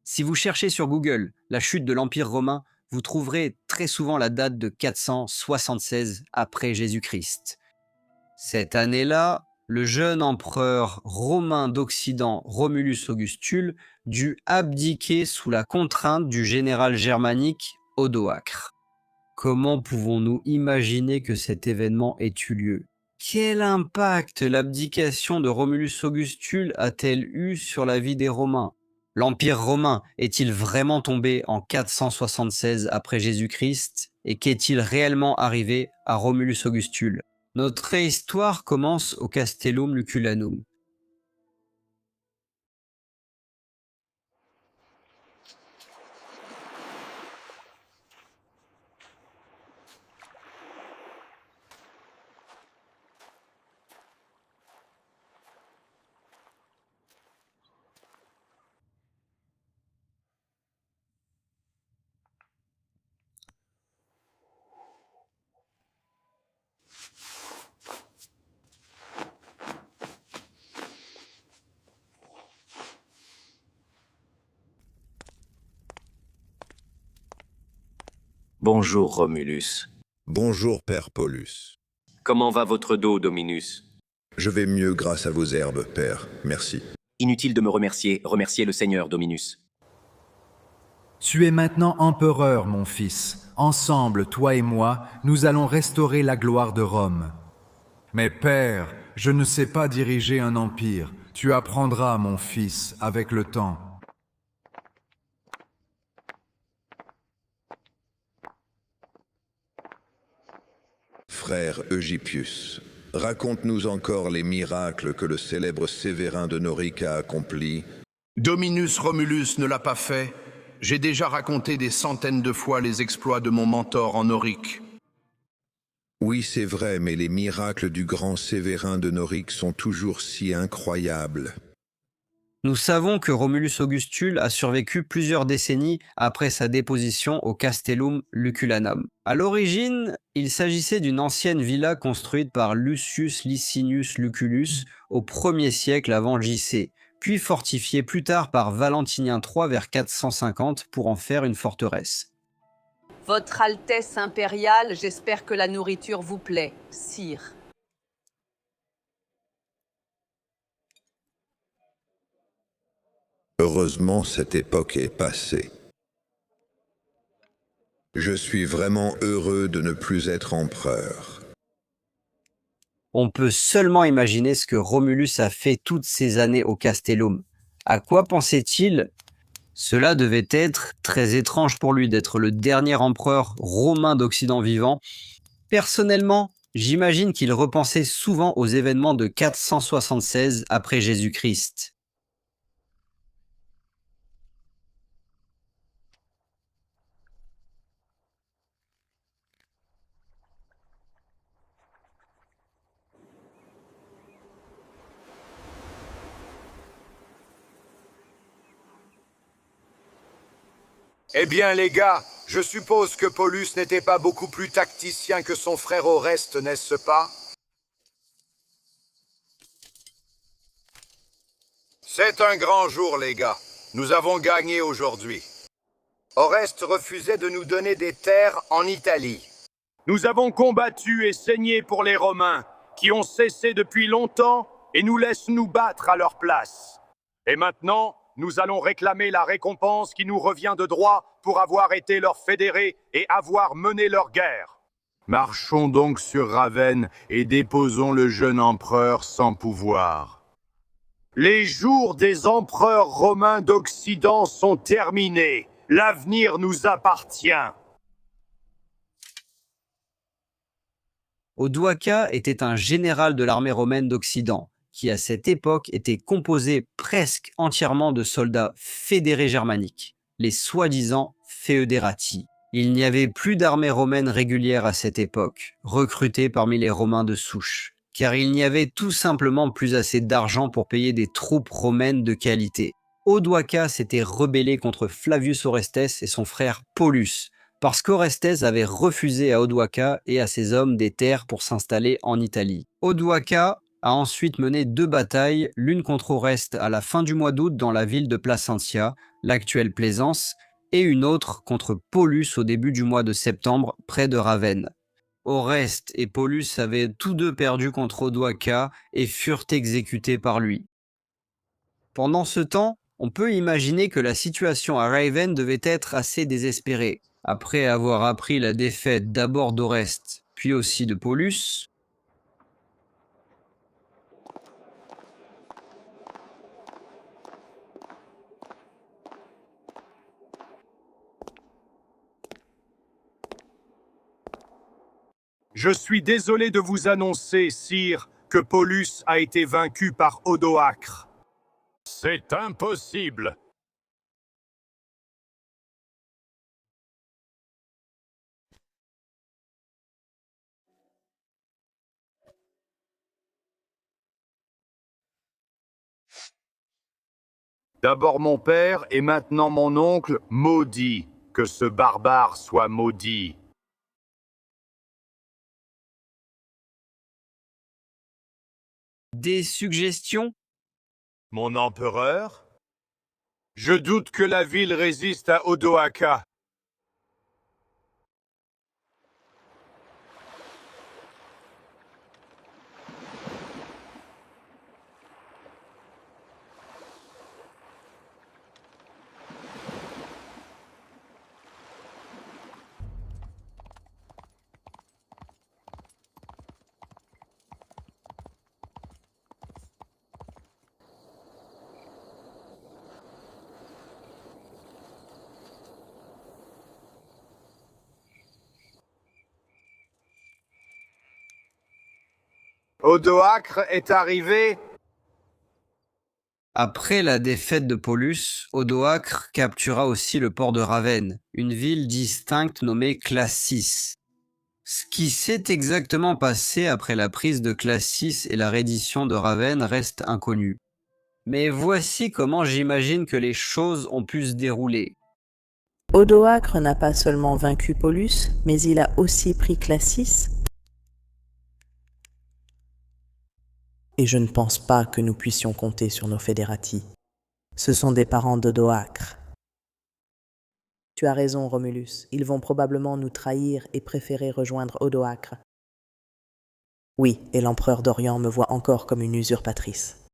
Si vous cherchez sur Google la chute de l'Empire romain, vous trouverez très souvent la date de 476 après Jésus-Christ. Cette année-là, le jeune empereur romain d'Occident Romulus Augustule dut abdiquer sous la contrainte du général germanique Odoacre. Comment pouvons-nous imaginer que cet événement ait eu lieu? Quel impact l'abdication de Romulus Augustule a-t-elle eu sur la vie des Romains? L'Empire romain est-il vraiment tombé en 476 après Jésus-Christ? Et qu'est-il réellement arrivé à Romulus Augustule? Notre histoire commence au Castellum Lucullanum. Bonjour Romulus. Bonjour, Père Paulus. Comment va votre dos, Dominus? Je vais mieux grâce à vos herbes, Père. Merci. Inutile de me remercier, remerciez le Seigneur, Dominus. Tu es maintenant empereur, mon fils. Ensemble, toi et moi, nous allons restaurer la gloire de Rome. Mais Père, je ne sais pas diriger un empire. Tu apprendras, mon fils, avec le temps. Frère Eugippius, raconte-nous encore les miracles que le célèbre Sévérin de Norique a accomplis. Dominus Romulus ne l'a pas fait. J'ai déjà raconté des centaines de fois les exploits de mon mentor en Norique. Oui, c'est vrai, mais les miracles du grand Sévérin de Norique sont toujours si incroyables. Nous savons que Romulus Augustule a survécu plusieurs décennies après sa déposition au Castellum Lucullanum. À l'origine, il s'agissait d'une ancienne villa construite par Lucius Licinius Lucullus au 1er siècle avant JC, puis fortifiée plus tard par Valentinien III vers 450 pour en faire une forteresse. Votre Altesse impériale, j'espère que la nourriture vous plaît, sire. Heureusement, cette époque est passée. Je suis vraiment heureux de ne plus être empereur. On peut seulement imaginer ce que Romulus a fait toutes ces années au Castellum. À quoi pensait-il? Cela devait être très étrange pour lui d'être le dernier empereur romain d'Occident vivant. Personnellement, j'imagine qu'il repensait souvent aux événements de 476 après Jésus-Christ. Eh bien les gars, je suppose que Paulus n'était pas beaucoup plus tacticien que son frère Oreste, n'est-ce pas? C'est un grand jour les gars, nous avons gagné aujourd'hui. Oreste refusait de nous donner des terres en Italie. Nous avons combattu et saigné pour les Romains, qui ont cessé depuis longtemps et nous laissent nous battre à leur place. Et maintenant, nous allons réclamer la récompense qui nous revient de droit pour avoir été leurs fédérés et avoir mené leur guerre. Marchons donc sur Ravenne et déposons le jeune empereur sans pouvoir. Les jours des empereurs romains d'Occident sont terminés. L'avenir nous appartient. Odoaca était un général de l'armée romaine d'Occident, qui à cette époque était composé presque entièrement de soldats fédérés germaniques, les soi-disant Foederati. Il n'y avait plus d'armée romaine régulière à cette époque, recrutée parmi les Romains de souche, car il n'y avait tout simplement plus assez d'argent pour payer des troupes romaines de qualité. Odoaca s'était rebellé contre Flavius Orestes et son frère Paulus, parce qu'Orestes avait refusé à Odoaca et à ses hommes des terres pour s'installer en Italie. Odoaca a ensuite mené 2 batailles, l'une contre Oreste à la fin du mois d'août dans la ville de Placentia, l'actuelle Plaisance, et une autre contre Paulus au début du mois de septembre, près de Ravenne. Oreste et Paulus avaient tous deux perdu contre Odoaca et furent exécutés par lui. Pendant ce temps, on peut imaginer que la situation à Ravenne devait être assez désespérée. Après avoir appris la défaite d'abord d'Oreste, puis aussi de Paulus, Je suis désolé de vous annoncer, sire, que Paulus a été vaincu par Odoacre. C'est impossible. D'abord mon père et maintenant mon oncle, maudit. Que ce barbare soit maudit. des suggestions? Mon empereur? Je doute que la ville résiste à Odoaca. Odoacre est arrivé. Après la défaite de Paulus, Odoacre captura aussi le port de Ravenne, une ville distincte nommée Classis. Ce qui s'est exactement passé après la prise de Classis et la reddition de Ravenne reste inconnu. Mais voici comment j'imagine que les choses ont pu se dérouler. Odoacre n'a pas seulement vaincu Paulus, mais il a aussi pris Classis. Et je ne pense pas que nous puissions compter sur nos fédérati. Ce sont des parents d'Odoacre. Tu as raison, Romulus. Ils vont probablement nous trahir et préférer rejoindre Odoacre. Oui, et l'empereur d'Orient me voit encore comme une usurpatrice.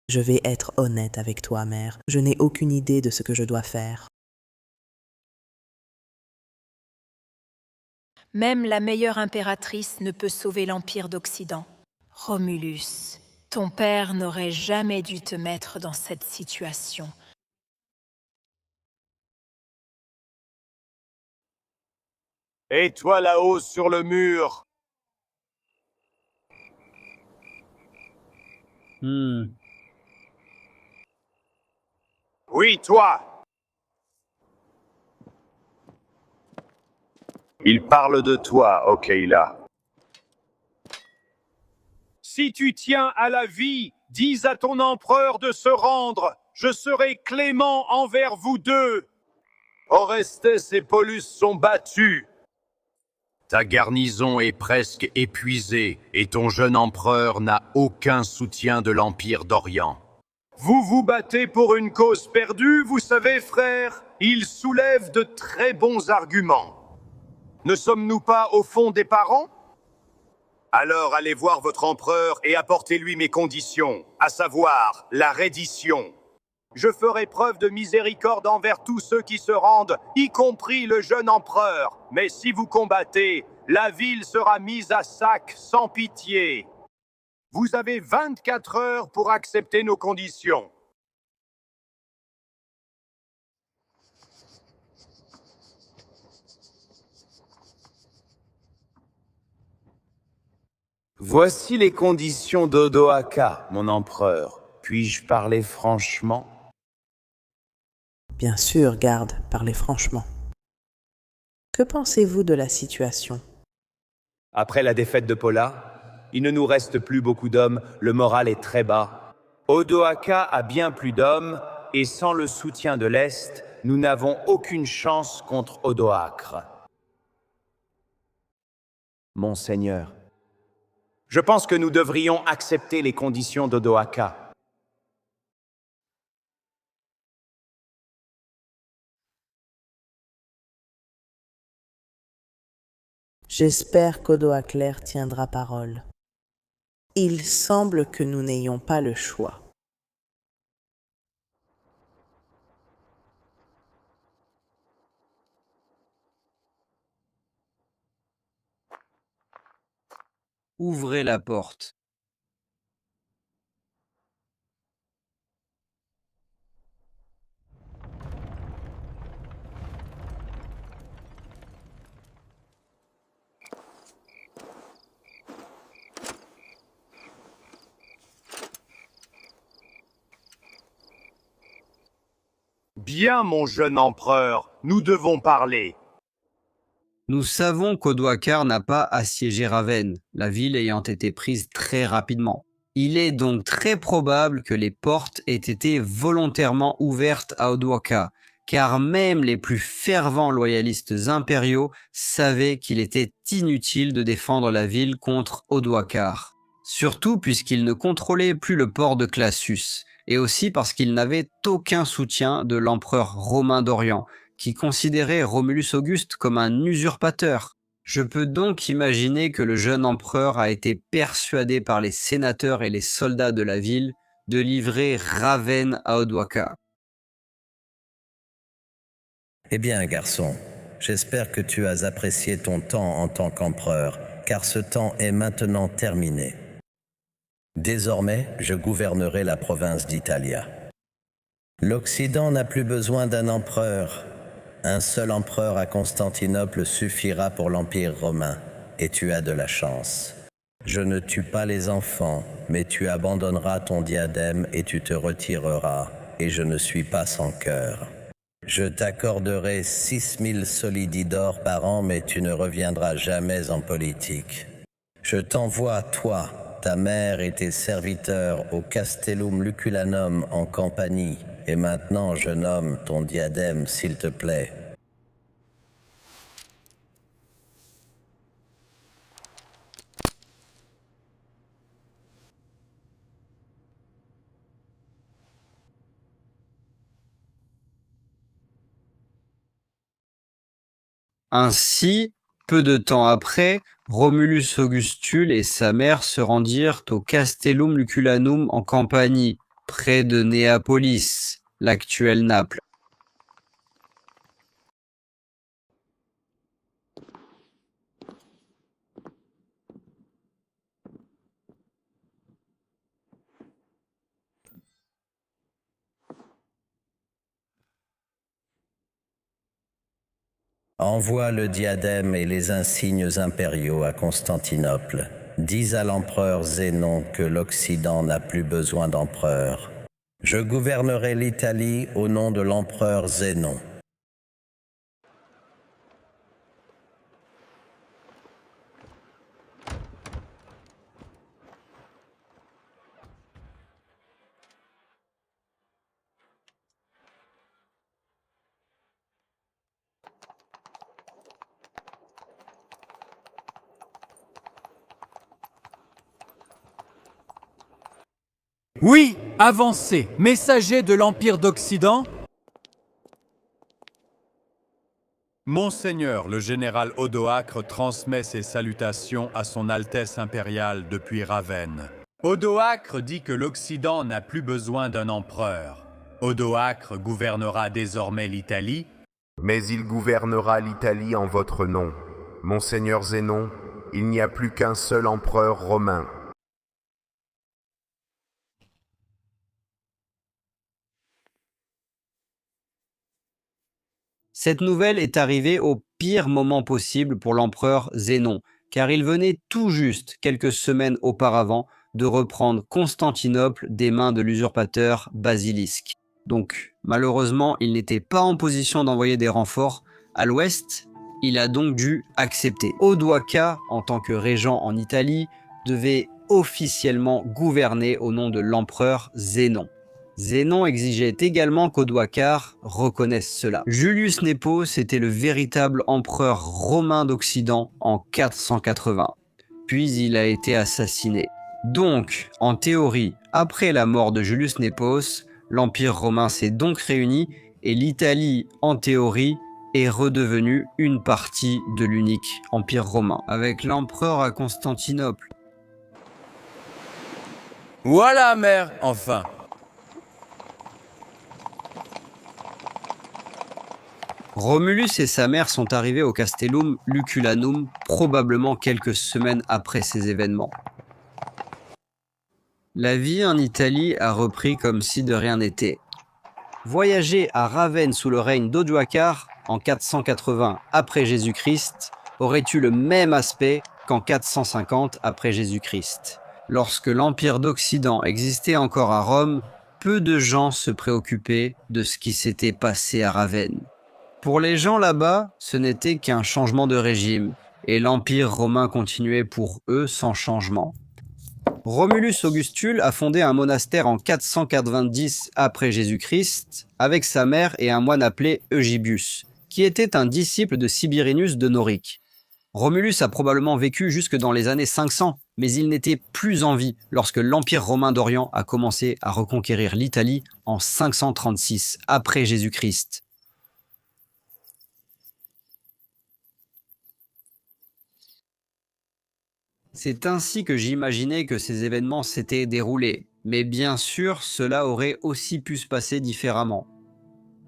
Je vais être honnête avec toi, mère. Je n'ai aucune idée de ce que je dois faire. Même la meilleure impératrice ne peut sauver l'Empire d'Occident. Romulus, ton père n'aurait jamais dû te mettre dans cette situation. Et toi là-haut sur le mur. Oui, toi. Il parle de toi, Okeila. Si tu tiens à la vie, dis à ton empereur de se rendre. Je serai clément envers vous deux. Orestès et Paulus sont battus. Ta garnison est presque épuisée et ton jeune empereur n'a aucun soutien de l'Empire d'Orient. Vous vous battez pour une cause perdue, vous savez, frère. Il soulève de très bons arguments. Ne sommes-nous pas au fond des parents ? Alors allez voir votre empereur et apportez-lui mes conditions, à savoir la reddition. Je ferai preuve de miséricorde envers tous ceux qui se rendent, y compris le jeune empereur. Mais si vous combattez, la ville sera mise à sac sans pitié. Vous avez 24 heures pour accepter nos conditions. Voici les conditions d'Odoaca, mon empereur. Puis-je parler franchement ? Bien sûr, garde, parlez franchement. Que pensez-vous de la situation ? Après la défaite de Paula, il ne nous reste plus beaucoup d'hommes, le moral est très bas. Odoaca a bien plus d'hommes, et sans le soutien de l'Est, nous n'avons aucune chance contre Odoacre. Monseigneur, Je pense que nous devrions accepter les conditions d'Odoaca. J'espère qu'Odoacler tiendra parole. Il semble que nous n'ayons pas le choix. Ouvrez la porte. Bien, mon jeune empereur, nous devons parler. Nous savons qu'Odoacar n'a pas assiégé Ravenne, la ville ayant été prise très rapidement. Il est donc très probable que les portes aient été volontairement ouvertes à Odoacar, car même les plus fervents loyalistes impériaux savaient qu'il était inutile de défendre la ville contre Odoacar. Surtout puisqu'il ne contrôlait plus le port de Classus, et aussi parce qu'il n'avait aucun soutien de l'empereur romain d'Orient, qui considérait Romulus Auguste comme un usurpateur. Je peux donc imaginer que le jeune empereur a été persuadé par les sénateurs et les soldats de la ville de livrer Ravenne à Odoacar. Eh bien, garçon, j'espère que tu as apprécié ton temps en tant qu'empereur, car ce temps est maintenant terminé. Désormais, je gouvernerai la province d'Italia. L'Occident n'a plus besoin d'un empereur. Un seul empereur à Constantinople suffira pour l'Empire romain, et tu as de la chance. Je ne tue pas les enfants, mais tu abandonneras ton diadème et tu te retireras, et je ne suis pas sans cœur. Je t'accorderai 6000 solidi d'or par an, mais tu ne reviendras jamais en politique. Je t'envoie, toi, ta mère et tes serviteurs au Castellum Luculanum en Campanie, et maintenant je nomme ton diadème, s'il te plaît. Ainsi, peu de temps après, Romulus Augustule et sa mère se rendirent au Castellum Luculanum en Campanie, près de Néapolis, l'actuelle Naples. Envoie le diadème et les insignes impériaux à Constantinople. Dis à l'empereur Zénon que l'Occident n'a plus besoin d'empereur. Je gouvernerai l'Italie au nom de l'empereur Zénon. Oui, avancez, messager de l'Empire d'Occident. Monseigneur, le général Odoacre transmet ses salutations à son Altesse impériale depuis Ravenne. Odoacre dit que l'Occident n'a plus besoin d'un empereur. Odoacre gouvernera désormais l'Italie. Mais il gouvernera l'Italie en votre nom. Monseigneur Zénon, il n'y a plus qu'un seul empereur romain. Cette nouvelle est arrivée au pire moment possible pour l'empereur Zénon, car il venait tout juste, quelques semaines auparavant, de reprendre Constantinople des mains de l'usurpateur Basilisque. Donc, malheureusement, il n'était pas en position d'envoyer des renforts à l'ouest, il a donc dû accepter. Odoaca, en tant que régent en Italie, devait officiellement gouverner au nom de l'empereur Zénon. Zénon exigeait également qu'Odoacar reconnaisse cela. Julius Nepos était le véritable empereur romain d'Occident en 480. puis il a été assassiné. Donc, en théorie, après la mort de Julius Nepos, l'Empire romain s'est donc réuni et l'Italie, en théorie, est redevenue une partie de l'unique Empire romain, avec l'empereur à Constantinople. Voilà, mère, enfin. Romulus et sa mère sont arrivés au Castellum Lucullanum probablement quelques semaines après ces événements. La vie en Italie a repris comme si de rien n'était. Voyager à Ravenne sous le règne d'Odoacar en 480 après Jésus-Christ aurait eu le même aspect qu'en 450 après Jésus-Christ. Lorsque l'Empire d'Occident existait encore à Rome, peu de gens se préoccupaient de ce qui s'était passé à Ravenne. Pour les gens là-bas, ce n'était qu'un changement de régime, et l'Empire romain continuait pour eux sans changement. Romulus Augustule a fondé un monastère en 490 après Jésus-Christ avec sa mère et un moine appelé Eugibius, qui était un disciple de Sibirrinus de Norique. Romulus a probablement vécu jusque dans les années 500, mais il n'était plus en vie lorsque l'Empire romain d'Orient a commencé à reconquérir l'Italie en 536 après Jésus-Christ. C'est ainsi que j'imaginais que ces événements s'étaient déroulés, mais bien sûr, cela aurait aussi pu se passer différemment.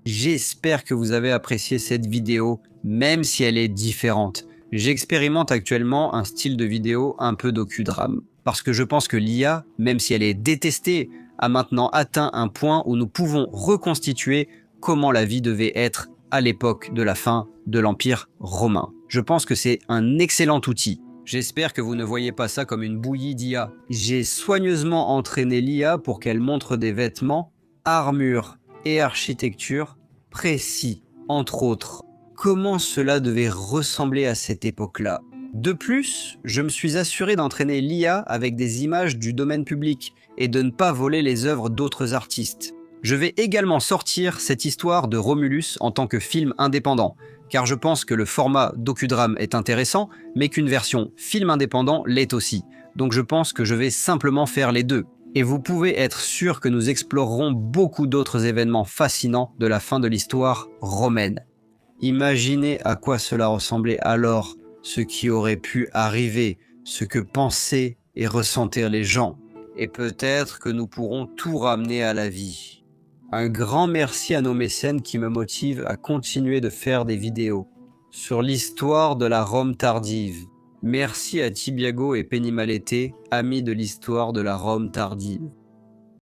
J'espère que vous avez apprécié cette vidéo, même si elle est différente. J'expérimente actuellement un style de vidéo un peu docudrame, parce que je pense que l'IA, même si elle est détestée, a maintenant atteint un point où nous pouvons reconstituer comment la vie devait être à l'époque de la fin de l'Empire romain. Je pense que c'est un excellent outil. J'espère que vous ne voyez pas ça comme une bouillie d'IA. J'ai soigneusement entraîné l'IA pour qu'elle montre des vêtements, armures et architecture précis, entre autres. Comment cela devait ressembler à cette époque-là. De plus, je me suis assuré d'entraîner l'IA avec des images du domaine public et de ne pas voler les œuvres d'autres artistes. Je vais également sortir cette histoire de Romulus en tant que film indépendant, car je pense que le format docudrame est intéressant, mais qu'une version film indépendant l'est aussi. Donc je pense que je vais simplement faire les deux. Et vous pouvez être sûr que nous explorerons beaucoup d'autres événements fascinants de la fin de l'histoire romaine. Imaginez à quoi cela ressemblait alors, ce qui aurait pu arriver, ce que pensaient et ressentir les gens. Et peut-être que nous pourrons tout ramener à la vie. Un grand merci à nos mécènes qui me motivent à continuer de faire des vidéos sur l'histoire de la Rome tardive. Merci à Tibiago et Penny Malete, amis de l'histoire de la Rome tardive.